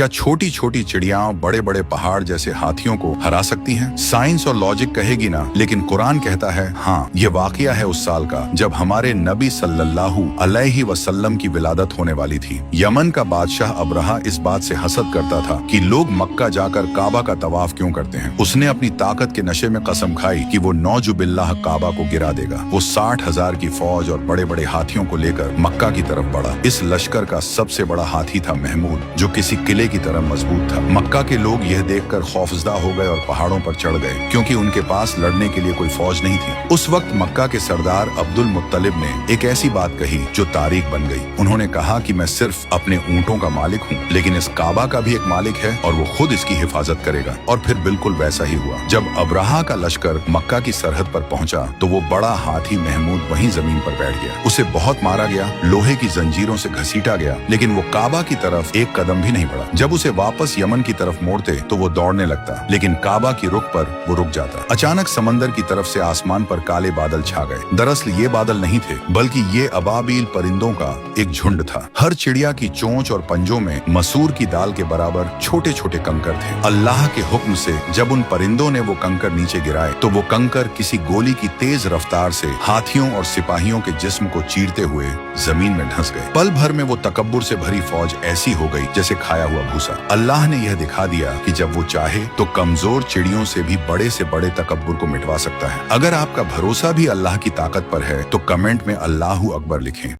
क्या छोटी छोटी चिड़िया बड़े बड़े पहाड़ जैसे हाथियों को हरा सकती हैं? साइंस और लॉजिक कहेगी ना, लेकिन कुरान कहता है हाँ। ये वाकया है उस साल का जब हमारे नबी सल्लल्लाहु अलैहि वसल्लम की विलादत होने वाली थी। यमन का बादशाह अब्रहा इस बात से हसद करता था कि लोग मक्का जाकर काबा का तवाफ क्यों करते हैं। उसने अपनी ताकत के नशे में कसम खाई कि वो नौजुबिल्लाह काबा को गिरा देगा। वो 60,000 की फौज और बड़े बड़े हाथियों को लेकर मक्का की तरफ बढ़ा। इस लश्कर का सबसे बड़ा हाथी था महमूद, जो किसी किले की तरह मजबूत था। मक्का के लोग यह देखकर खौफजदा हो गए और पहाड़ों पर चढ़ गए, क्योंकि उनके पास लड़ने के लिए कोई फौज नहीं थी। उस वक्त मक्का के सरदार अब्दुल मुत्तलिब ने एक ऐसी बात कही जो तारीख बन गई। उन्होंने कहा कि मैं सिर्फ अपने ऊंटों का मालिक हूँ, लेकिन इस काबा का भी एक मालिक है और वो खुद इसकी हिफाजत करेगा। और फिर बिल्कुल वैसा ही हुआ। जब अब्राहा का लश्कर मक्का की सरहद पर पहुंचा तो वो बड़ा हाथी महमूद वहीं जमीन पर बैठ गया। उसे बहुत मारा गया, लोहे की जंजीरों से घसीटा गया, लेकिन वो काबा की तरफ एक कदम भी नहीं बढ़ा। जब उसे वापस यमन की तरफ मोड़ते तो वो दौड़ने लगता, लेकिन काबा की रुख पर वो रुक जाता। अचानक समंदर की तरफ से आसमान पर काले बादल छा गए। दरअसल ये बादल नहीं थे, बल्कि ये अबाबील परिंदों का एक झुंड था। हर चिड़िया की चोंच और पंजों में मसूर की दाल के बराबर छोटे छोटे कंकर थे। अल्लाह के हुक्म से जब उन परिंदों ने वो कंकर नीचे गिराए तो वो कंकर किसी गोली की तेज रफ्तार से हाथियों और सिपाहियों के जिस्म को चीरते हुए जमीन में धंस गए। पल भर में वो तकब्बुर से भरी फौज ऐसी हो गई जैसे खाया हुआ भूसा। अल्लाह ने यह दिखा दिया कि जब वो चाहे तो कमजोर चिड़ियों से भी बड़े तकब्बुर को मिटवा सकता है। अगर आपका भरोसा भी अल्लाह की ताकत पर है तो कमेंट में अल्लाहू अकबर लिखें।